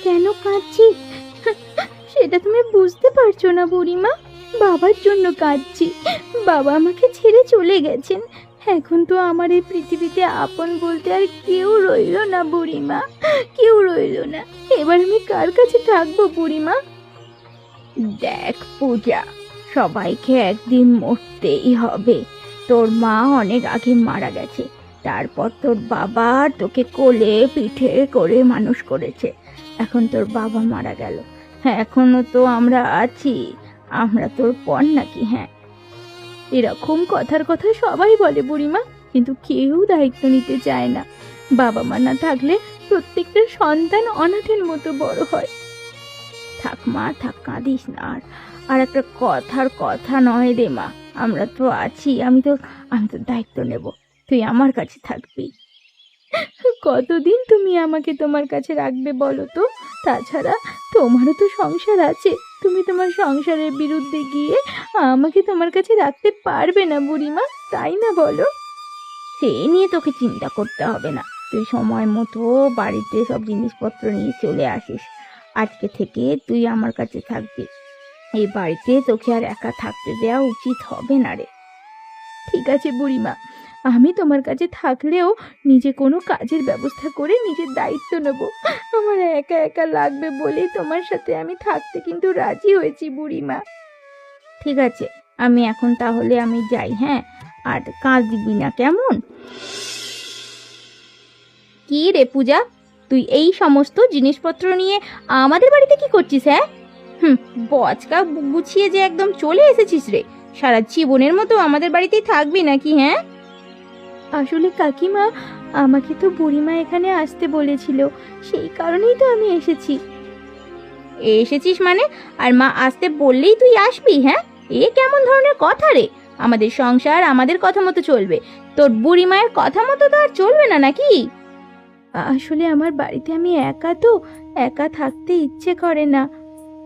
কেন কাঁদছি সেটা তুমি বুঝতে পারছো না বুড়িমা। বাবার জন্য কাঁদছি। বাবা আমাকে ছেড়ে চলে গেছেন। এখন তো আমার এই পৃথিবীতে আপন বলতে আর কেউ রইলো না বুড়িমা, কেউ রইলো না। এবার আমি কার কাছে থাকবো বুড়িমা? দেখ পূজা, সবাইকে একদিন মরতেই হবে। তোর মা অনেক আগে মারা গেছে, তারপর তোর বাবা তোকে কোলে পিঠে করে মানুষ করেছে। এখন তোর বাবা মারা গেল, হ্যাঁ এখনো তো আমরা আছি। আমরা তোর পর নাকি? হ্যাঁ, এরকম কথার কথা সবাই বলে বুড়িমা, কিন্তু কেউ দায়িত্ব নিতে চায় না। বাবা মা না থাকলে প্রত্যেকটা সন্তান অনাথের মতো বড় হয়। থাক মা থাক, কাঁদিস না আর। আর একটা কথার কথা নয় রে মা, আমরা তো আছি। আমি তো দায়িত্ব নেব। তুই আমার কাছে থাকবি। কতদিন তুমি আমাকে তোমার কাছে রাখবে বলো তো? তাছাড়া তোমারও তো সংসার আছে। তুমি তোমার সংসারের বিরুদ্ধে গিয়ে আমাকে তোমার কাছে রাখতে পারবে না বুড়িমা, তাই না বলো? সে নিয়ে তোকে চিন্তা করতে হবে না। তুই সময় মতো বাড়িতে সব জিনিসপত্র নিয়ে চলে আসিস। আজকে থেকে তুই আমার কাছে থাকবি। এই বাড়িতে তোকে আর একা থাকতে দেওয়া উচিত হবে না রে। ঠিক আছে বুড়িমা, আমি তোমার কাছে থাকলেও নিজে কোনো কাজের ব্যবস্থা করে নিজের দায়িত্ব নেব। আমার একা একা লাগবে বলেই তোমার সাথে আমি থাকতে কিন্তু রাজি হয়েছি বুড়িমা। ঠিক আছে, আমি এখন তাহলে আমি যাই। হ্যাঁ, আর কাঁদবি না কেমন? কি রে পূজা, তুই এই সমস্ত জিনিসপত্র নিয়ে আমাদের বাড়িতে কি করছিস? হ্যাঁ, বচকা গুছিয়ে যে একদম চলে এসেছিস রে। সারা জীবনের মতো আমাদের বাড়িতেই থাকবি নাকি? হ্যাঁ, আসলে কাকিমা, আমাকে তো বুড়িমা এখানে আসতে বলেছিল, সেই কারণেই তো আমি এসেছি। এসেছিস মানে? আর মা আসতে বললেই তুই আসবি? হ্যাঁ, এ কেমন ধরনের কথা রে? আমাদের সংসার আমাদের কথা মতো চলবে, তোর বুড়ি মায়ের কথা মতো তো আর চলবে না নাকি? আসলে আমার বাড়িতে আমি একা, তো একা থাকতে ইচ্ছে করে না,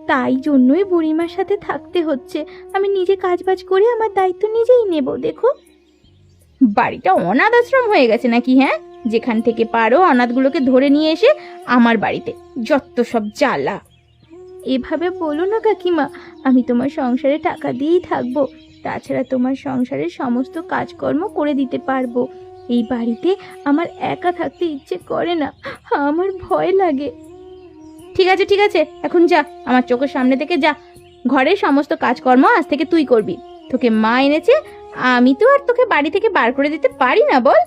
তাই জন্যই বুড়িমার সাথে থাকতে হচ্ছে। আমি নিজে কাজবাজ করে আমার দায়িত্ব নিজেই নেব। দেখো, বাড়িটা অনাথ আশ্রম হয়ে গেছে নাকি? হ্যাঁ, যেখান থেকে পারো অনাথগুলোকে ধরে নিয়ে এসে আমার বাড়িতে যত সব জ্বালা। এভাবে বলো না কাকিমা, আমি তোমার সংসারে টাকা দিয়েই থাকবো। তাছাড়া তোমার সংসারের সমস্ত কাজকর্ম করে দিতে পারবো। এই বাড়িতে আমার একা থাকতে ইচ্ছে করে না, আমার ভয় লাগে। ঠিক আছে ঠিক আছে, এখন যা, আমার চোখের সামনে থেকে যা। ঘরের সমস্ত কাজকর্ম আজ থেকে তুই করবি। তোকে মা এনেছে, আমি তো আর তোকে বাড়ি থেকে বার করে দিতে পারি না, বল?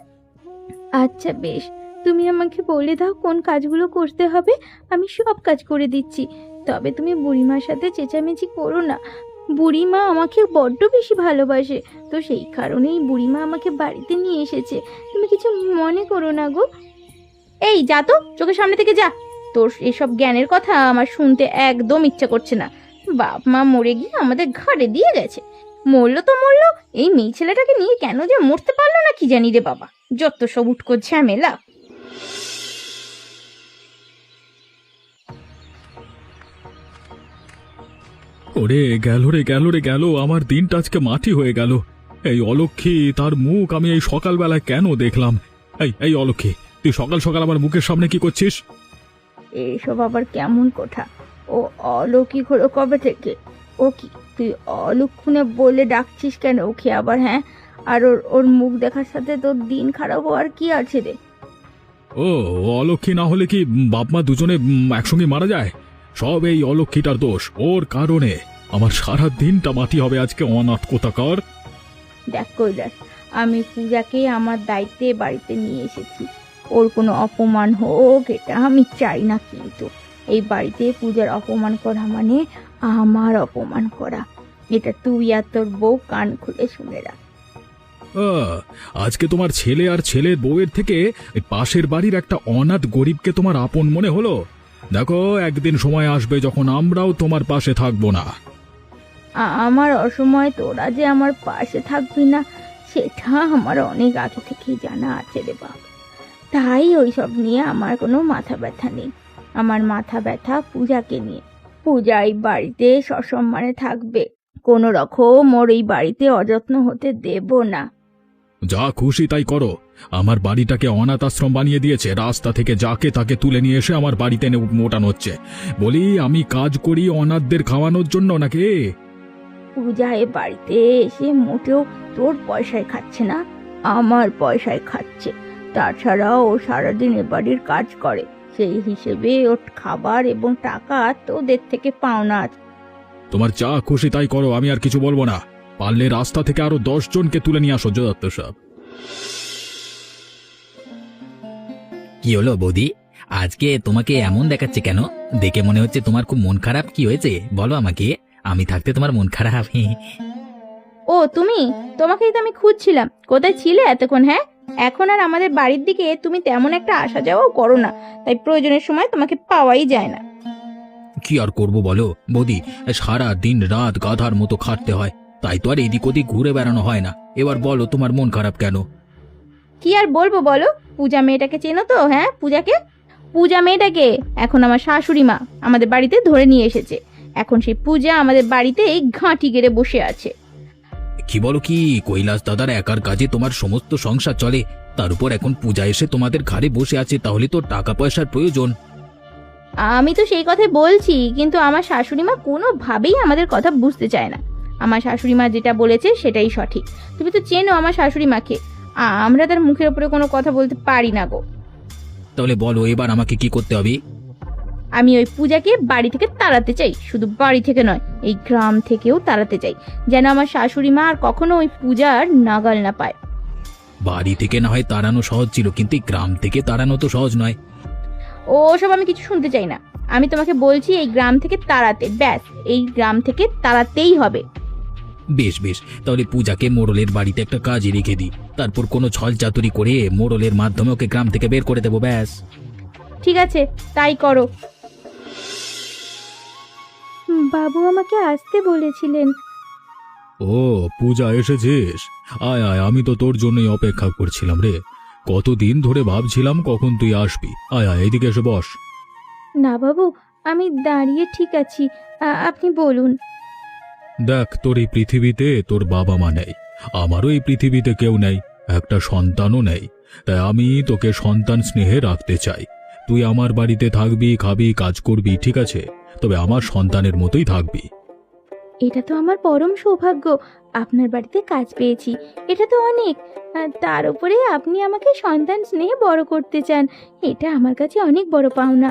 আচ্ছা বেশ, তুমি আমাকে বলে দাও কোন কাজগুলো করতে হবে, আমি সব কাজ করে দিচ্ছি। তবে তুমি বুড়িমার সাথে চেঁচামেচি করো না। বুড়িমা আমাকে বড্ড বেশি ভালোবাসে, তো সেই কারণেই বুড়িমা আমাকে বাড়িতে নিয়ে এসেছে। তুমি কিছু মনে করো না গো। এই যা তো, চোখের সামনে থেকে যা। তোর এসব জ্ঞানের কথা আমার শুনতে একদম ইচ্ছা করছে না। বাপ মা মরে গিয়ে আমাদের ঘাড়ে দিয়ে গেছে। মরলো তো মরলো, এই মেয়ে ছেলেটাকে নিয়ে কেন যে মরতে পারলো না কি জানি রে বাবা। যত সব উটকো ঝামেলা। ওরে গেল রে গেল রে গেল, আমার দিনটা আজকে মাটি হয়ে গেল। এই অলক্ষী, তার মুখ আমি এই সকালবেলায় কেন দেখলাম? এই অলক্ষী, তুই সকাল সকাল আমার মুখের সামনে কি করছিস? এসব আবার কেমন কথা? ও অলৌকিক হলো কবে থেকে? ও কি তুই অলক্ষণে বলে ডাকছিস কেন ওকে আবার? হ্যাঁ, আর ওর ওর মুখ দেখার সাথে তোর দিন খারাপ হওয়ার কি আছে রে? ও অলক্ষী না হলে কি বাপ মা দুজনে একসঙ্গে মারা যায়? সব এই অলক্ষীটার দোষ। ওর কারণে আমার সারা দিনটা মাটি হবে আজকে, অনাথ কোথাকার। দেখ কই দেখ, আমি পূজাকে আমার দায়িত্বে বাড়িতে নিয়ে এসেছি। ওর কোনো অপমান হোক এটা আমি চাই না, কিন্তু এই বাড়িতে পূজার অপমান করা মানে আমার অপমান করা। এটা তুই আর তোর বউ কান খুলে শুনে রাখ। আজকে তোমার ছেলে আর ছেলের বউয়ের থেকে এই পাশের বাড়ির একটা অনাথ গরিবকে তোমার আপন মনে হলো? দেখো, একদিন সময় আসবে যখন আমরাও তোমার পাশে থাকবো না। আমার অসময়ে তোরা যে আমার পাশে থাকবি না, সেটা আমার অনেক আগে থেকেই জানা আছে রে বাপ। তাই ওইসব নিয়ে আমার কোনো মাথা ব্যথা নেই। আমার মাথা ব্যথা পূজাকে নিয়ে। পূজা এই বাড়িতে সসম্মানে থাকবে, কোনো রকম ওর এই বাড়িতে অযত্ন হতে দেব না। যা খুশি তাই করো, আমার বাড়িটাকে অনাথ আশ্রম বানিয়ে দিয়েছে, রাস্তা থেকে যাকে তাকে তুলে নিয়ে এসে আমার বাড়িতে এনে মোটানো হচ্ছে। বলি আমি কাজ করি অনাথদের খাওয়ানোর জন্য নাকি? পূজা এ বাড়িতে এসে মোটেও তোর পয়সায় খাচ্ছে না, আমার পয়সায় খাচ্ছে। তাছাড়া ও সারাদিন এ বাড়ির কাজ করে, সেই হিসেবে ওর খাবার এবং টাকা তোদের থেকে পাওনা আছে। তোমার যা খুশি তাই করো, আমি আর কিছু বলবো না। পারলে রাস্তা থেকে আরো 10 জনকে তুলে নিয়ে আসো যত সব। কি হলো বৌদি, আজকে তোমাকে এমন দেখাচ্ছে কেন? দেখে মনে হচ্ছে তোমার খুব মন খারাপ। কি হয়েছে বলো আমাকে, আমি থাকতে তোমার মন খারাপ? ও তুমি, তোমাকেই তো আমি খুঁজছিলাম, কোথায় ছিলে এতক্ষণ? হ্যাঁ, এখন আর আমাদের বাড়ির দিকে তুমি তেমন একটা আসা যাওয়াও করো না, তাই প্রয়োজনের সময় তোমাকে পাওয়াই যায় না। কি আর করব বলো বৌদি, সারা দিন রাত গাধার মতো খাটতে হয়, তাই তো আর এদিক ওদিক ঘুরে বেড়ানো হয় না। এবার বলো তোমার মন খারাপ কেন? কি আর বলবো বলো, পূজা মেয়েটাকে চেনো তো? হ্যাঁ, পূজা মেয়েটাকে এখন আমার শাশুড়ি মা আমাদের বাড়িতে ধরে নিয়ে এসেছে। এখন সেই পূজা আমাদের বাড়িতে এই ঘাঁটি গেড়ে বসে আছে। কি বলো কি, কৈলাস দাদার একার কাজে তোমার সমস্ত সংসার চলে, তার উপর এখন পূজা এসে তোমাদের ঘাড়ে বসে আছে, তাহলে তো টাকা পয়সার প্রয়োজন। আমি তো সেই কথাই বলছি, কিন্তু আমার শাশুড়ি মা কোনোভাবেই আমাদের কথা বুঝতে চায় না। আমার শাশুড়ি মা যেটা বলেছে সেটাই সঠিক। তুমি তো চেনো আমার শাশুড়ি মাকে, আমরা তার মুখের উপরে কোনো কথা বলতে পারি না গো। তাহলে বলো এবার আমাকে কি করতে হবে? আমি ওই পূজাকে বাড়ি থেকে তাড়াতে চাই, শুধু বাড়ি থেকে নয়, এই গ্রাম থেকেও তাড়াতে চাই, যেন আমার শাশুড়ি মা আর কখনো ওই পূজার নাগাল না পায়। বাড়ি থেকে না হয় তাড়ানো সহজ ছিল, কিন্তু এই গ্রাম থেকে তাড়ানো তো সহজ নয়। ওসব আমি কিছু শুনতে চাই না। আমি তোমাকে বলছি এই গ্রাম থেকে তাড়াতে, ব্যাস এই গ্রাম থেকে তাড়াতেই হবে। বেশ বেশ, তাহলে পূজাকে মোড়লের বাড়িতে একটা কাজে রেখে দিই, তারপর কোনো ছল চাতুরি করে মোড়লের মাধ্যমে ওকে গ্রাম থেকে বের করে দেবো, ব্যাস। ঠিক আছে, তাই করো। বাবু আমাকে আসতে বলেছিলেন। ও পূজা, এসেছিস? আয় আয়, আমি তো তোর জন্যই অপেক্ষা করছিলাম রে। কতদিন ধরে ভাবছিলাম কখন তুই আসবি। আয় আয়, এদিকে এসে বস। না বাবু, আমি দাঁড়িয়ে ঠিক আছি, আপনি বলুন। দেখ, তোর এই পৃথিবীতে তোর বাবা মা নেই, আমারও এই পৃথিবীতে কেউ নেই, একটা সন্তানও নেই। তাই আমি তোকে সন্তান স্নেহে রাখতে চাই। তুই আমার বাড়িতে থাকবি, খাবি, কাজ করবি, ঠিক আছে? তবে আমার সন্তানের মতোই থাকবি। এটা তো আমার পরম সৌভাগ্য, আপনার বাড়িতে কাজ পেয়েছি, এটা তো অনেক। তার উপরে আপনি আমাকে সন্তান স্নেহে বড় করতে চান, এটা আমার কাছে অনেক বড় পাওনা।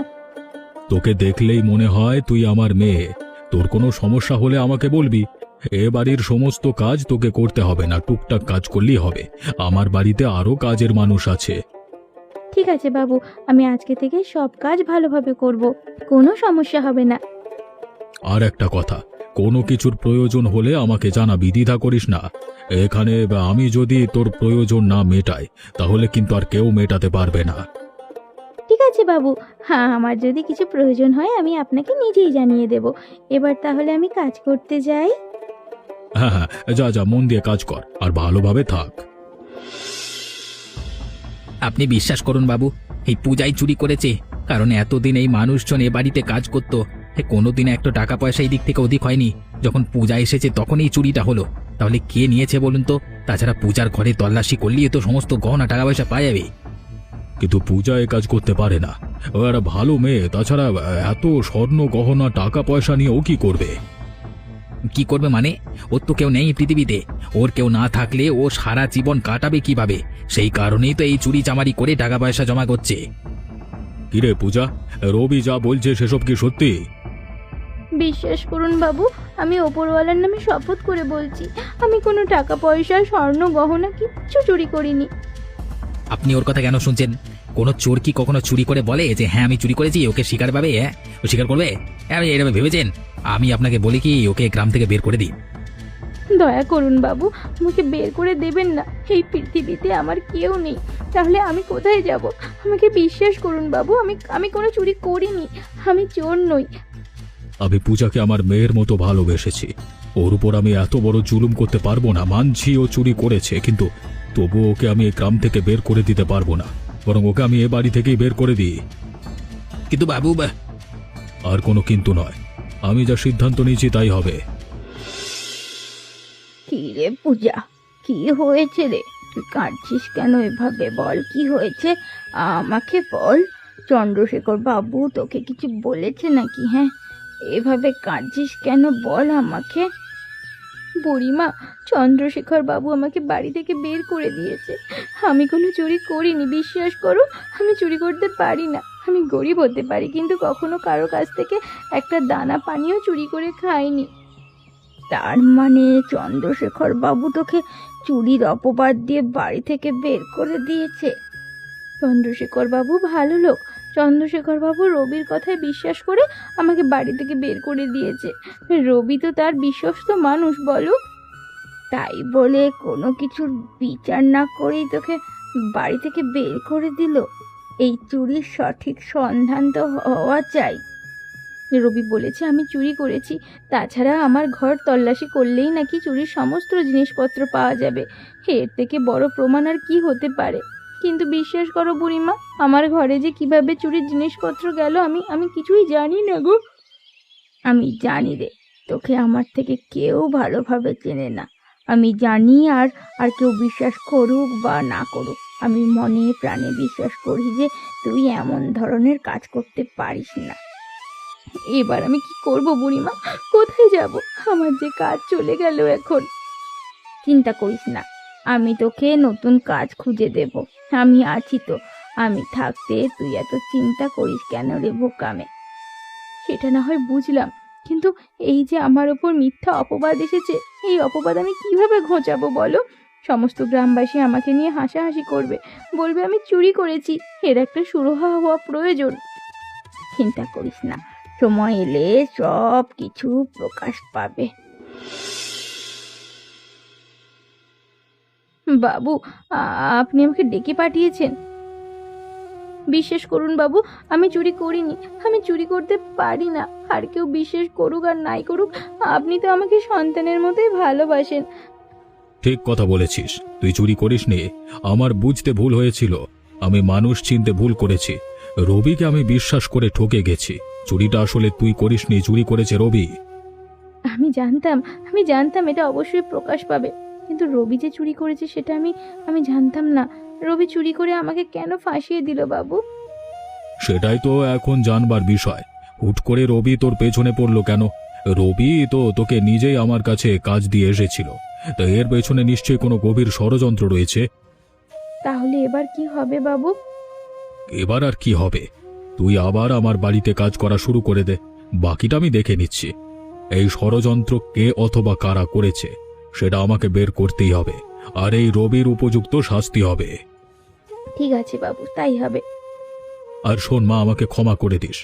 তোকে দেখলেই মনে হয় তুই আমার মেয়ে। তোর কোনো সমস্যা হলে আমাকে বলবি। এ বাড়ির সমস্ত কাজ তোকে করতে হবে না, টুকটাক কাজ করলেই হবে। আমার বাড়িতে আরো কাজের মানুষ আছে। ঠিক আছে বাবু, আমি আজকে থেকে সব কাজ ভালোভাবে করব, কোনো সমস্যা হবে না। আর একটা কথা, কোনো কিছুর প্রয়োজন হলে আমাকে জানাবি, দ্বিধা করিস না। এখানে আমি যদি তোর প্রয়োজন না মেটাই, তাহলে কিন্তু আর কেউ মেটাতে পারবে না। ঠিক আছে বাবু, হ্যাঁ, আমার যদি কিছু প্রয়োজন হয় আমি আপনাকে নিজেই জানিয়ে দেব। এবার তাহলে আমি কাজ করতে যাই। হ্যাঁ হ্যাঁ, যা যা, মন দিয়ে কাজ কর আর ভালোভাবে থাক। আপনি বিশ্বাস করুন বাবু, এই পূজাই চুরি করেছে, কারণ এতদিন এই মানুষজন এ বাড়িতে কাজ করতো, কোনোদিন একটা টাকা পয়সা এই দিক থেকে অধিক হয়নি। যখন পূজা এসেছে তখন এই চুরিটা হলো। তাহলে কে নিয়েছে বলুন তো? তাছাড়া পূজার ঘরে তল্লাশি করলেই তো সমস্ত গহনা টাকা পয়সা পাওয়া যাবে। কিন্তু পূজা এ কাজ করতে পারে না, ও একটা ভালো মেয়ে। তাছাড়া এত স্বর্ণ গহনা টাকা পয়সা নিয়ে ও কি করবে? কি করবে মানে? ওর তো কেউ নেই এই পৃথিবীতে, ওর কেউ না থাকলে ও সারা জীবন কাটাবে কিভাবে? সেই কারণেই তো এই চুরি চামারি করে টাকা পয়সা জমা করছে। কিরে পূজা, রবি যা বলছে সেসব কি সত্যি? বিশ্বাস করুন বাবু, আমি ওপরওয়ালার নামে শপথ করে বলছি, আমি কোনো টাকা পয়সা, স্বর্ণ গহনা কিচ্ছু চুরি করিনি। আপনি ওর কথা কেন শুনছেন? কোনো চোর কি কখনো চুরি করে বলে যে হ্যাঁ আমি চুরি করেছি? ওকে স্বীকার পাবে? হ্যাঁ, ও স্বীকার করবে? আমি এরকম ভেবেছেন? আমি আপনাকে বলি কি, ওকে গ্রাম থেকে বের করে দিন। দয়া করুন বাবু, আমাকে বের করে দেবেন না। এই পৃথিবীতে আমার কেউ নেই, তাহলে আমি কোথায় যাব? আমাকে বিশ্বাস করুন বাবু, আমি কোনো চুরি করিনি, আমি চোর নই। আমি পূজাকে আমার মেয়ের মতো ভালোবেসেছি, ওর উপর আমি এত বড় জুলুম করতে পারবো না। মানছি ও চুরি করেছে, কিন্তু তবু ওকে আমি এই গ্রাম থেকে বের করে দিতে পারবো না, বরং ওকে আমি এ বাড়ি থেকেই বের করে দিই। কিন্তু বাবু, আর কোনো কিন্তু নয়, আমি যা সিদ্ধান্ত নিয়েছি তাই হবে। কি রে পূজা, কি হয়েছে রে? তুই কাঁদছিস কেন এভাবে? বল, কি হয়েছে আমাকে বল। চন্দ্রশেখর বাবু তোকে কিছু বলেছে নাকি? হ্যাঁ, এভাবে কাঁদছিস কেন বল আমাকে। বুড়িমা, চন্দ্রশেখর বাবু আমাকে বাড়ি থেকে বের করে দিয়েছে। আমি কোনো চুরি করিনি, বিশ্বাস করো। আমি চুরি করতে পারি না। আমি গরিব হতে পারি, কিন্তু কখনো কারো কাছ থেকে একটা দানা পানিও চুরি করে খাইনি। তার মানে চন্দ্রশেখর বাবু তোকে চুরির অপবাদ দিয়ে বাড়ি থেকে বের করে দিয়েছে? চন্দ্রশেখর বাবু ভালো লোক। চন্দ্রশেখর বাবু রবির কথায় বিশ্বাস করে আমাকে বাড়ি থেকে বের করে দিয়েছে। রবি তো তার বিশ্বস্ত মানুষ, বলো। তাই বলে কোনো কিছুর বিচার না করেই তোকে বাড়ি থেকে বের করে দিল? এই চুরির সঠিক সন্ধান তো হওয়া চাই। রবি বলেছে আমি চুরি করেছি। তাছাড়া আমার ঘর তল্লাশি করলেই নাকি চুরির সমস্ত জিনিসপত্র পাওয়া যাবে। এর থেকে বড় প্রমাণ আর কি হতে পারে? কিন্তু বিশ্বাস করো বুড়িমা, আমার ঘরে যে কিভাবে চুরির জিনিসপত্র গেল আমি কিছুই জানি না গো। আমি জানি রে, তোকে আমার থেকে কেউ ভালোভাবে চেনে না। আমি জানি, আর আর কেউ বিশ্বাস করুক বা না করুক, আমি মনে প্রাণে বিশ্বাস করি যে তুই এমন ধরনের কাজ করতে পারিস না। এবার আমি কি করব বুড়িমা? কোথায় যাব? আমার যে কাজ চলে গেল এখন। চিন্তা করিস না, আমি তোকে নতুন কাজ খুঁজে দেব। আমি আছি তো। আমি থাকতে তুই এত চিন্তা করিস কেন রে বোকামে? সেটা না হয় বুঝলাম, কিন্তু এই যে আমার ওপর মিথ্যা অপবাদ এসেছে, এই অপবাদ আমি কিভাবে ঘোচাবো বলো? সমস্ত গ্রামবাসী আমাকে নিয়ে হাসাহাসি করবে, বলবে আমি চুরি করেছি। এর একটা সুরাহা হওয়া প্রয়োজন। চিন্তা করিস না, সময় এলে সব কিছু প্রকাশ পাবে। বাবু, আপনি আমাকে ডেকে পাঠিয়েছেন? বিশ্বাস করুন বাবু, আমি চুরি করিনি। আমি চুরি করতে পারি না। আর কেউ বিশ্বাস করুক আর নাই করুক, আপনি তো আমাকে সন্তানের মতোই ভালোবাসেন। ঠিক কথা বলেছিস, তুই চুরি করিসনি। আমার বুঝতে ভুল হয়েছিল। আমি মানুষ চিনতে ভুল করেছি। রবিকে আমি বিশ্বাস করে ঠকে গেছি। চুরিটা আসলে তুই করিসনি, চুরি করেছে রবি। আমি জানতাম এটা অবশ্যই প্রকাশ পাবে, কিন্তু রবি যে চুরি করেছে সেটা আমি জানতাম না। রবি চুরি করে আমাকে কেন ফাঁসিয়ে দিল বাবু? সেটাই তো এখন জানবার বিষয়। হুট করে রবি তোর পেছনে পড়লো কেন? রবি তো তোকে নিজেই আমার কাছে কাজ দিয়ে এসেছিল। তা এর পেছনে নিশ্চয়ই কোনো গভীর ষড়যন্ত্র রয়েছে। তাহলে এবার কি হবে বাবু? এবার আর কি হবে? তুই আবার আমার বাড়িতে কাজ করা শুরু করে দে, বাকিটা আমি দেখে নিচ্ছি। এই ষড়যন্ত্র কে অথবা কারা করেছে সেটা আমাকে বের করতেই হবে, আর এই রবির উপযুক্ত শাস্তি হবে। ঠিক আছে বাবু, তাই হবে। আর শোন মা, আমাকে ক্ষমা করে দিস।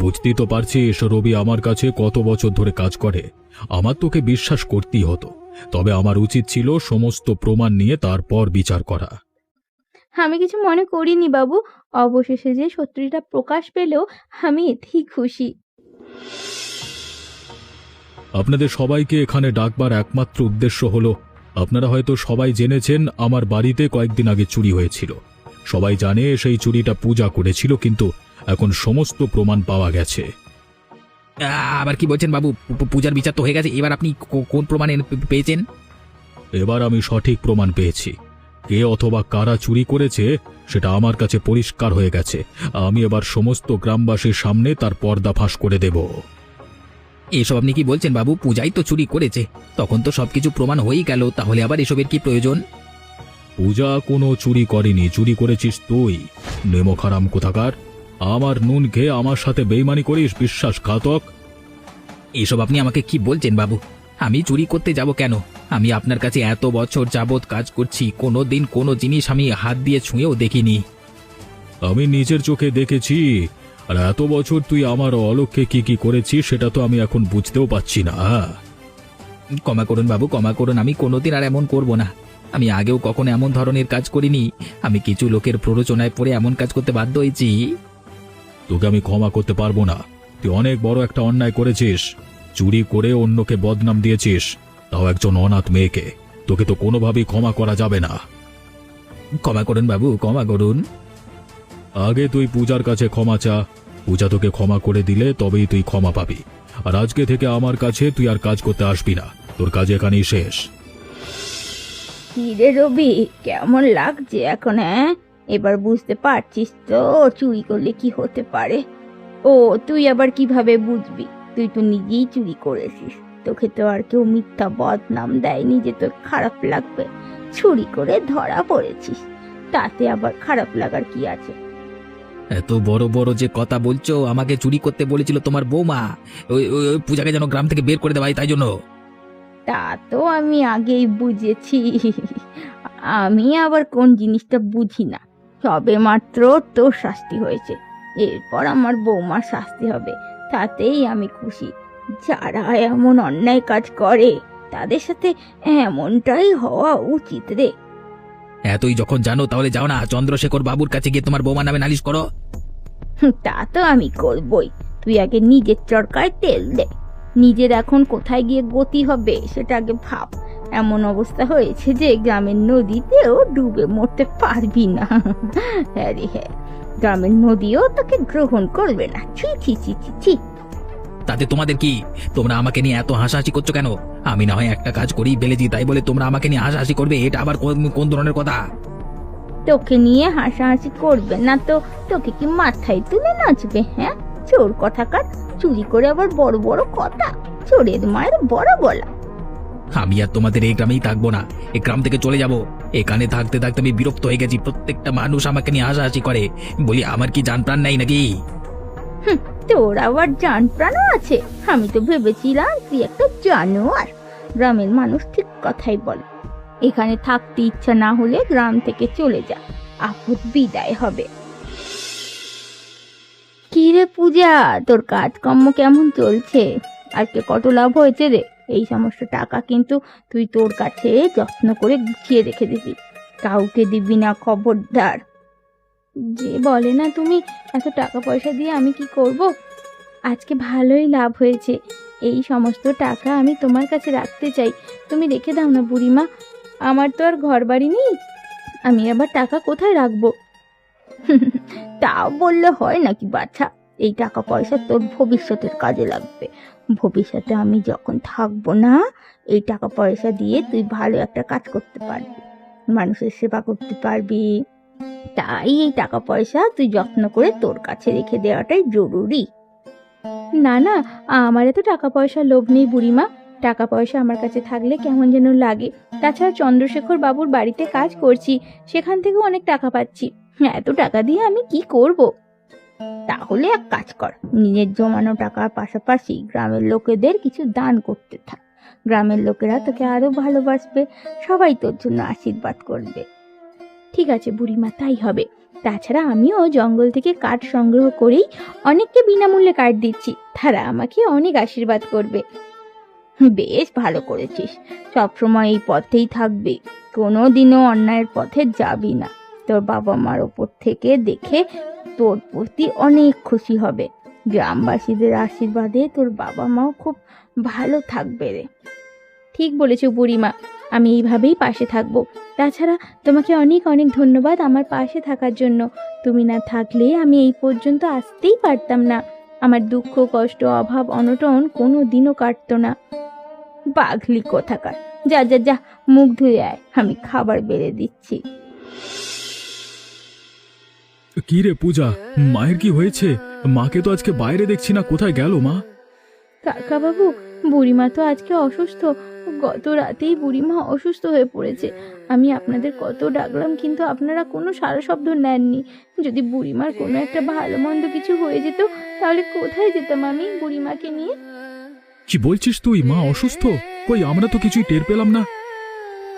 বুঝতেই তো পারছিস রবি আমার কাছে কত বছর ধরে কাজ করে। আমার তোকে বিশ্বাস করতেই হতো, তবে আমার উচিত ছিল সমস্ত প্রমাণ নিয়ে তারপর বিচার করা। আমি কিছু মনে করিনি বাবু। অবশেষে যে সত্যিটা প্রকাশ পেলেও আমি এতেই খুশি। আপনাদের সবাইকে এখানে ডাকবার একমাত্র উদ্দেশ্য হলো, আপনারা হয়তো সবাই জেনেছেন আমার বাড়িতে কয়েকদিন আগে চুরি হয়েছিল। সবাই জানে সেই চুরিটা পূজা করেছিল, কিন্তু এখন সমস্ত প্রমাণ পাওয়া গেছে। আবার কি বলছেন বাবু? পূজার বিচার তো হয়ে গেছে, এবার আপনি কোন প্রমাণ পেয়েছেন? এবার আমি সঠিক প্রমাণ পেয়েছি। কে অথবা কারা চুরি করেছে সেটা আমার কাছে পরিষ্কার হয়ে গেছে। আমি এবার সমস্ত গ্রামবাসীর সামনে তার পর্দা ফাঁস করে দেব। এসব আপনি কি বলছেন বাবু? পূজাই তো চুরি করেছে, তখন তো সবকিছু প্রমাণ হয়েই গেল, তাহলে আবার এসবের কি প্রয়োজন? পূজা কোনো চুরি করেনি, চুরি করেছিস তুই। নেমোখারাম কোথাকার! আমার নুন খেয়ে আমার সাথে বেইমানি করিস, বিশ্বাসঘাতক! এসব আপনি আমাকে কি বলছেন বাবু? আমি চুরি করতে যাব কেন? আমি আপনার কাছে এত বছর যাবৎ কাজ করছি, কোনো দিন কোনো জিনিস আমি হাত দিয়ে ছুঁয়েও দেখিনি। আমি নিজের চোখে দেখেছি। আর এত বছর তুই আমার অলক্ষ্যে কি কি করেছিস সেটা তো আমি এখন বুঝতেও পারছি না। ক্ষমা করুন বাবু, ক্ষমা করুন। আমি কোনোদিন আর এমন করব না। আমি আগেও কখনো এমন ধরনের কাজ করিনি। আমি কিছু লোকের প্ররোচনায় পড়ে এমন কাজ করতে বাধ্য হয়েছি। তোকে আমি ক্ষমা করতে পারবো না। তুই অনেক বড় একটা অন্যায় করেছিস। চুরি করে অন্যকে বদনাম দিয়েছিস, তাও একজন অনাথ মেয়েকে। তোকে তো কোনোভাবেই ক্ষমা করা যাবে না। ক্ষমা করুন বাবু, ক্ষমা করুন। আগে তুই পূজার কাছে ক্ষমা চা। পূজা তোকে ক্ষমা করে দিলে তবেই তুই ক্ষমা পাবি। আর আজকে থেকে আমার কাছে তুই আর কাজ করতে আসবি না। তোর কাজ এখানেই শেষ। কি রে রবি, কেমন লাগছে এখন? হ্যাঁ, এবার বুঝতে পারছিস তো চুরি করলে কি হতে পারে? ও, তুই আবার কিভাবে বুঝবি? তুই তো নিজেই চুরি করেছিস। তোকে তো আর কেউ মিথ্যা বদনাম দেয়নি যে তোর খারাপ লাগবে। চুরি করে ধরা পড়েছিস, তাতে আবার খারাপ লাগার কি আছে? এত বড় বড় যে কথা বলছো, আমাকে চুরি করতে বলেছিল তোমার বৌমা। ওই পূজাকে যেন গ্রাম থেকে বের করে দেওয়া হয়, তাই জন্য। তা তো আমি আগেই বুঝেছি। আমি আবার কোন জিনিসটা বুঝি না। সবে মাত্র তোর শাস্তি হয়েছে, এরপর আমার বৌমার শাস্তি হবে, তাতেই আমি খুশি। যারা এমন অন্যায় কাজ করে তাদের সাথে এমনটাই হওয়া উচিত রে। এতই যখন জানো তাহলে যাও না চন্দ্রশেখর বাবুর কাছে গিয়ে তোমার বৌমা নামে নালিশ করো। তা তো আমি করবই। তুই আগে নিজের চরকায় তেল দে। নিজের এখন কোথায় গিয়ে গতি হবে সেটা আগে ভাব। এমন অবস্থা হয়েছে যে গ্রামের নদীতেও ডুবে মরতে পারবি না। হ্যাঁ রে হ্যাঁ, গ্রামের নদীও তোকে গ্রহণ করবে না। ছি ছি ছি ছি ছি। তাতে তোমাদের কি? তোমরা আমাকে নিয়ে এত হাসাহাসি করছো কেন? আমি না হয় একটা কাজ করি ফেলেছি, তাই বলে তোমরা আমাকে নিয়ে হাসাহাসি করবে? এটা আবার কোন ধরনের কথা? তোকে নিয়ে হাসাহাসি করবে না তো তোকে কি মাথায় তুলে নাচবে? হ্যাঁ, চোর কথাকার, চুরি করে আবার বড় বড় কথা। চোরের মায়ের বড় গলা। আমি আর তোমাদের এই গ্রামেই থাকবো না, এই গ্রাম থেকে চলে যাব। এখানে থাকতে থাকতে আমি বিরক্ত হয়ে গেছি। প্রত্যেকটা মানুষ আমাকে নিয়ে হাসাহাসি করে। বলি, আমার কি জান প্রাণ নাই নাকি? তোর আবার জান প্রাণও আছে? আমি তো ভেবেছিলাম তুই একটা জানোয়ার। গ্রামের মানুষ ঠিক কথাই বলে। এখানে থাকতে ইচ্ছা না হলে গ্রাম থেকে চলে যা, আপদ বিদায় হবে। কি রে পূজা, তোর কাজকর্ম কেমন চলছে? আজকে কত লাভ হয়েছে রে? এই সমস্ত টাকা কিন্তু তুই তোর কাছে যত্ন করে গুছিয়ে রেখে দিবি, কাউকে দিবি না, খবরদার। যে বলে না তুমি, এত টাকা পয়সা দিয়ে আমি কি করব? আজকে ভালোই লাভ হয়েছে। এই সমস্ত টাকা আমি তোমার কাছে রাখতে চাই, তুমি রেখে দাও না বুড়িমা। আমার তো আর ঘর বাড়ি নেই, আমি আবার টাকা কোথায় রাখবো? তাও বললে হয় নাকি বাছা? এই টাকা পয়সা তোর ভবিষ্যতের কাজে লাগবে। ভবিষ্যতে আমি যখন থাকবো না, এই টাকা পয়সা দিয়ে তুই ভালো একটা কাজ করতে পারবি, মানুষের সেবা করতে পারবি। তাই এই টাকা পয়সা তুই যত্ন করে তোর কাছে রেখে দেওয়াটাই জরুরি। না না, আমার এত টাকা পয়সার লোভ নেই বুড়িমা। টাকা পয়সা আমার কাছে থাকলে কেমন যেন লাগে। তাছাড়া চন্দ্রশেখর বাবুর বাড়িতে কাজ করছি, সেখান থেকেও অনেক টাকা পাচ্ছি। এত টাকা দিয়ে আমি কি করব? তাহলে এক কাজ কর, নিজের জমানো টাকার পাশাপাশি গ্রামের লোকেদের কিছু দান করতে থাক। গ্রামের লোকেরা তোকে আরো ভালোবাসবে, সবাই তোর জন্য আশীর্বাদ করবে। ঠিক আছে বুড়িমা, তাই হবে। তাছাড়া আমিও জঙ্গল থেকে কাঠ সংগ্রহ করেই অনেককে বিনামূল্যে কাঠ দিচ্ছি, তারা আমাকে অনেক আশীর্বাদ করবে। বেশ ভালো করেছিস, সবসময় এই পথেই থাকবি, কোনো দিনও অন্যায়ের পথে যাবি না। তোর বাবা মার ওপর থেকে দেখে তোর প্রতি অনেক খুশি হবে। গ্রামবাসীদের আশীর্বাদে তোর বাবা মাও খুব ভালো থাকবে রে। ঠিক বলেছো বুড়িমা, আমি এইভাবেই পাশে থাকবো। তাছাড়া তোমাকে অনেক অনেক ধন্যবাদ আমার পাশে থাকার জন্য। তুমি না থাকলে আমি এই পর্যন্ত আসতেই পারতাম না। আমার দুঃখ কষ্ট অভাব অনটন কোনো দিনও কাটতো না। পাগলি কোথাকার, যা যা যা, মুখ ধুয়ে আয়, আমি খাবার বেড়ে দিচ্ছি। কি রে পূজা, মায়ের কি হয়েছে? মাকে তো আজকে বাইরে দেখছি না, কোথায় গেল মা? কাকা বাবু, বুড়িমা তো আজকে অসুস্থ। গত রাতেই বুড়িমা অসুস্থ হয়ে পড়েছে। আমি আপনাদের কত ডাকলাম, কিন্তু আপনারা কোনো সাড়া শব্দ নেননি। যদি বুড়িমার কোনো একটা ভালো মন্দ কিছু হয়ে যেত, তাহলে কোথায় যেতাম আমি বুড়িমাকে নিয়ে? কি বলছিস তুই? মা অসুস্থ? কই, আমরা তো কিছুই টের পেলাম না।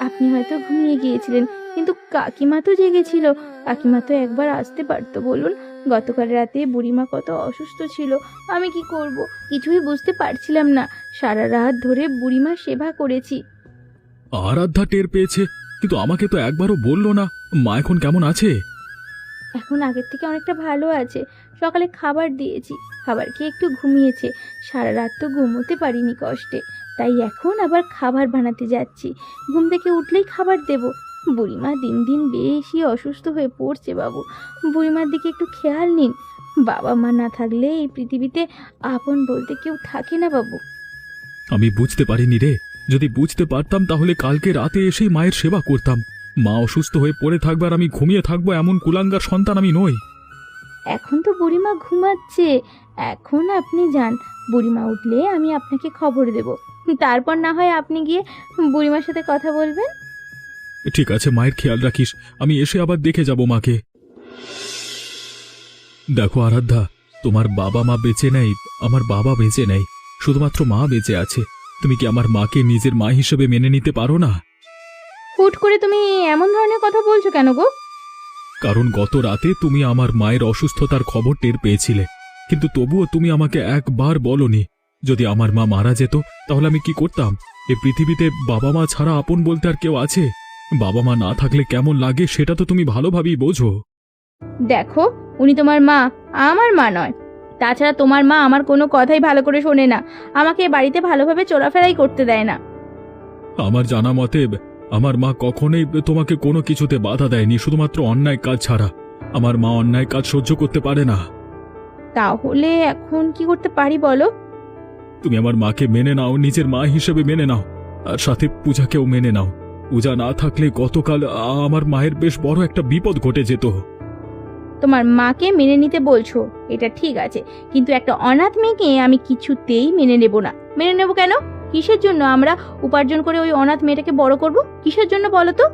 আপনি হয়তো ঘুমিয়ে গিয়েছিলেন, কিন্তু কাকিমা তো জেগেছিল। কাকিমা তো একবার আসতে পারতো বলুন? গতকাল রাতে বুড়িমা কত অসুস্থ ছিল, আমি কি করব কিছুই বুঝতে পারছিলাম না। সারা রাত ধরে বুড়িমার সেবা করেছি। আরাধ্যা টের পেয়েছে, কিন্তু আমাকে তো একবারও বললো না। মা এখন কেমন আছে? এখন আগের থেকে অনেকটা ভালো আছে। সকালে খাবার দিয়েছি, খাবার খেয়ে একটু ঘুমিয়েছে। সারা রাত তো ঘুমোতে পারিনি কষ্টে, তাই এখন আবার খাবার বানাতে যাচ্ছি। ঘুম থেকে উঠলেই খাবার দেব। বুড়িমা দিন দিন বেশি অসুস্থ হয়ে পড়ছে বাবু, বুড়িমার দিকে একটু খেয়াল নিন। বাবা মা না থাকলে এই পৃথিবীতে আপন বলতে কেউ থাকে না বাবু। আমি বুঝতে পারিনি রে, যদি বুঝতে পারতাম তাহলে কালকে রাতে এসেই মায়ের সেবা করতাম। মা অসুস্থ হয়ে পড়ে থাকবে আর আমি ঘুমিয়ে থাকবো, এমন কুলাঙ্গার সন্তান আমি নই। এখন তো বুড়িমা ঘুমাচ্ছে, এখন আপনি যান। বুড়িমা উঠলে আমি আপনাকে খবর দেব, তারপর না হয় আপনি গিয়ে বুড়িমার সাথে কথা বলবেন। ঠিক আছে, মায়ের খেয়াল রাখিস। আমি এসে আবার দেখে যাব মাকে। দেখো আরাধ্যা, তোমার বাবা মা বেঁচে নেই, আমার বাবা বেঁচে নেই, শুধুমাত্র মা বেঁচে আছে। তুমি কি আমার মাকে নিজের মা হিসেবে মেনে নিতে পারো না? হুট করে তুমি এমন ধরনের কথা বলছো কেন গো? কারণ গত রাতে তুমি আমার মায়ের অসুস্থতার খবর টের পেয়েছিলে, কিন্তু তবুও তুমি আমাকে একবার বলনি। যদি আমার মা মারা যেত তাহলে আমি কি করতাম? এই পৃথিবীতে বাবা মা ছাড়া আপন বলতে আর কেউ আছে? বাবা মা না থাকলে কেমন লাগে সেটা তো তুমি ভালোভাবেই বোঝো। দেখো, উনি তোমার মা, আমার মা নয়। তাছাড়া তোমার মা আমার কোনো কথাই ভালো করে শোনে না, আমাকে এ বাড়িতে ভালোভাবে চলাফেরাই করতে দেয় না। আমার জানা মতে আমার মা কখনোই তোমাকে কোনো কিছুতে বাধা দেয়নি, শুধুমাত্র অন্যায় কাজ ছাড়া। আমার মা অন্যায় কাজ সহ্য করতে পারে না। তাহলে এখন কি করতে পারি বলো? তুমি আমার মাকে মেনে নাও, নিজের মা হিসেবে মেনে নাও, আর সাথে পূজাকেও মেনে নাও। পূজা না থাকলে গতকাল আমার মায়ের বেশ বড় একটা বিপদ ঘটে যেত। তোমার মাকে মেনে নিতে বলছো, এটা ঠিক আছে, কিন্তু একটা অনাথ মেয়েকে আমি কিছুতেই মেনে নেব না। মেনে নেব কেন? কিসের জন্য আমরা উপার্জন করে ওই অনাথ মেয়েটাকে বড় করব? কিসের জন্য বলো তো?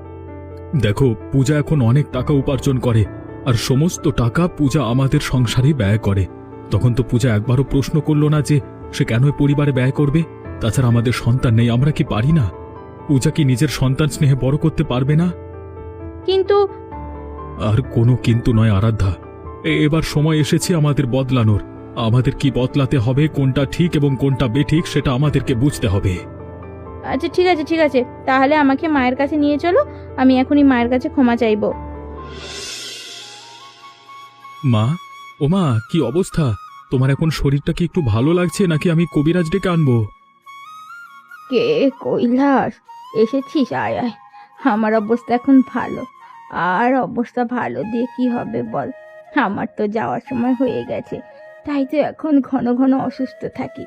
দেখো, পূজা এখন অনেক টাকা উপার্জন করে, আর সমস্ত টাকা পূজা আমাদের সংসারে ব্যয় করে। তখন তো পূজা একবারও প্রশ্ন করলো না যে সে কেন পরিবারে ব্যয় করবে। তাছাড়া আমাদের সন্তান নেই, আমরা কি পারি না? পূজা কি নিজের সন্তান স্নেহে বড় করতে পারবে না? কিন্তু আর কোনো কিন্তু নয় আরাধ্যা, এবার সময় এসেছে আমাদের বদলানোর। আমাদের কি বদলাতে হবে, কোনটা ঠিক এবং কোনটা বেঠিক সেটা আমাদেরকে বুঝতে হবে। আচ্ছা ঠিক আছে, ঠিক আছে, তাহলে আমাকে মায়ের কাছে নিয়ে চলো, আমি এখনই মায়ের কাছে ক্ষমা চাইবো। মা, ও মা, কি অবস্থা? তোমার এখন শরীরটা কি একটু ভালো লাগছে নাকি আমি কবিরাজ ডেকে আনবো? কে? কৈলাস, এসেছিস? আয় আয়, আমার অবস্থা এখন ভালো। আর অবস্থা ভালো দিয়ে কি হবে বল? আমার তো যাওয়ার সময় হয়ে গেছে, তাই তো এখন ঘন ঘন অসুস্থ থাকি।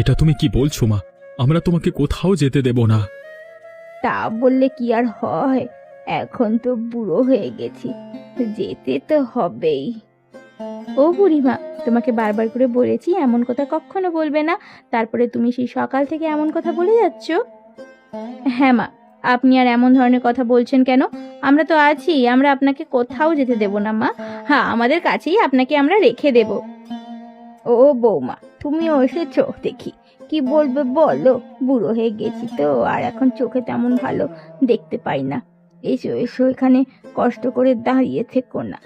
এটা তুমি কি বলছো মা? আমরা তোমাকে কোথাও যেতে দেব না। তা বললে কি আর হয়? এখন তো বুড়ো হয়ে গেছি, যেতে তো হবেই। ও বুড়িমা, তোমাকে বারবার করে বলেছি এমন কথা কখনো বলবে না, তারপরে তুমি সেই সকাল থেকে এমন কথা বলে যাচ্ছ। হ্যাঁ মা, আপনি আর এমন ধরনের কথা বলছেন কেন? আমরা তো আছি, আমরা আপনাকে কোথাও যেতে দেব না মা। হ্যাঁ, আমাদের কাছেই আপনাকে আমরা রেখে দেব। ও বৌমা, তুমিও এসেছো দেখি, কি বলবে বলো? বুড়ো হয়ে গেছি তো, আর এখন চোখে তেমন ভালো দেখতে পাই না। এসো এসো, এখানে কষ্ট করে দাঁড়িয়ে থেকো না।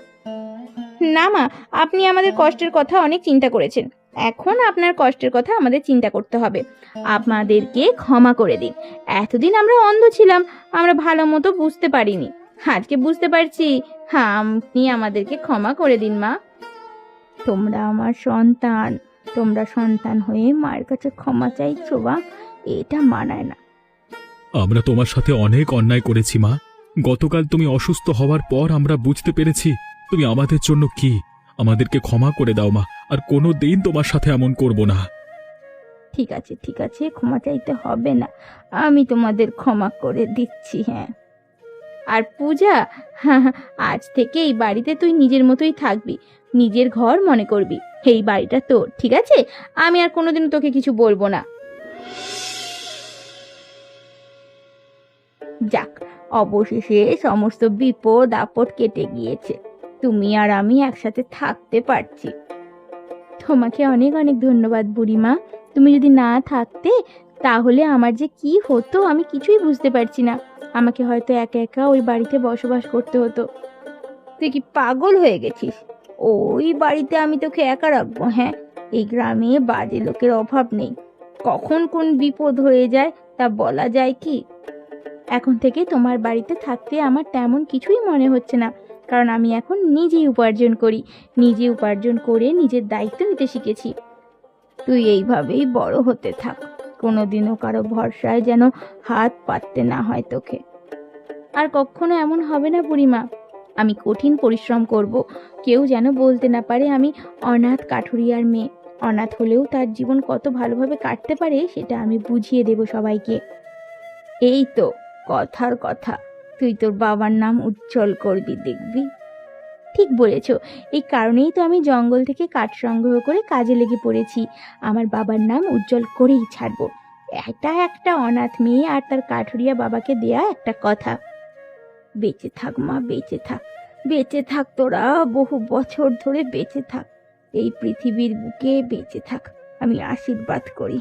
না মা, আপনি আমাদের কষ্টের কথা অনেক চিন্তা করেছেন, এখন আপনার কষ্টের কথা আমাদের চিন্তা করতে হবে। আমাদেরকে ক্ষমা করে দিন। এতদিন আমরা অন্ধ ছিলাম, আমরা ভালো মতো বুঝতে পারিনি, আজকে বুঝতে পারছি। হ্যাঁ, আপনি আমাদেরকে ক্ষমা করে দিন মা। তোমরা আমার সন্তান, তোমরা সন্তান হয়ে মায়ের কাছে ক্ষমা চাইছো বা? এটা মানায় না। আমরা তোমার সাথে অনেক অন্যায় করেছি মা। গতকাল তুমি অসুস্থ হওয়ার পর আমরা বুঝতে পেরেছি তুমি আমাদের জন্য কি। আমাদেরকে ক্ষমা করে দাও মা, আর কোনো দিন তোমার সাথে এমন করব না। ঠিক আছে ঠিক আছে, ক্ষমা চাইতে হবে না, আমি তোমাদের ক্ষমা করে দিচ্ছি। হ্যাঁ, আর পূজা, আজ থেকে এই বাড়িতে তুই নিজের মতোই থাকবি, নিজের ঘর মনে করবি। এই বাড়িটা তোর, ঠিক আছে? আমি আর কোনোদিন তোকে কিছু বলবো না। যাক, অবশেষে সমস্ত বিপদ আপদ কেটে গিয়েছে, তুমি আর আমি একসাথে থাকতে পারছি। তোমাকে অনেক অনেক ধন্যবাদ বুড়িমা। তুমি যদি না থাকতে তাহলে আমার যে কি হতো আমি কিছুই বুঝতে পারছি না। আমাকে হয়তো একা একা ওই বাড়িতে বসবাস করতে হতো। তুই কি পাগল হয়ে গেছিস? ওই বাড়িতে আমি তোকে একা রাখবো? হ্যাঁ, এই গ্রামে বাজে লোকের অভাব নেই, কখন কোন বিপদ হয়ে যায় তা বলা যায় কি? এখন থেকে তোমার বাড়িতে থাকতে আমার তেমন কিছুই মনে হচ্ছে না, কারণ আমি এখন নিজেই উপার্জন করি, নিজে উপার্জন করে নিজের দায়িত্ব নিতে শিখেছি। তুই এইভাবেই বড় হতে থাক, কোনোদিনও কারো ভরসায় যেন হাত পাততে না হয় তোকে। আর কখনো এমন হবে না বুড়িমা। আমি কঠিন পরিশ্রম করব, কেউ যেন বলতে না পারে আমি অনাথ কাঠুরিয়ার মেয়ে। অনাথ হলেও তার জীবন কত ভালোভাবে কাটতে পারে সেটা আমি বুঝিয়ে দেব সবাইকে। এই তো কথার কথা, তুই তোর বাবার নাম উজ্জ্বল করবি, দেখবি। ঠিক বলেছ, এই কারণেই তো আমি জঙ্গল থেকে কাঠ সংগ্রহ করে কাজে লেগে পড়েছি। আমার বাবার নাম উজ্জ্বল করেই ছাড়বো। এটা একটা অনাথ মেয়ে আর তার কাঠুরিয়া বাবাকে দেয়া একটা কথা। বেঁচে থাক মা, বেঁচে থাক, বেঁচে থাক, তোরা বহু বছর ধরে বেঁচে থাক, এই পৃথিবীর বুকে বেঁচে থাক, আমি আশীর্বাদ করি।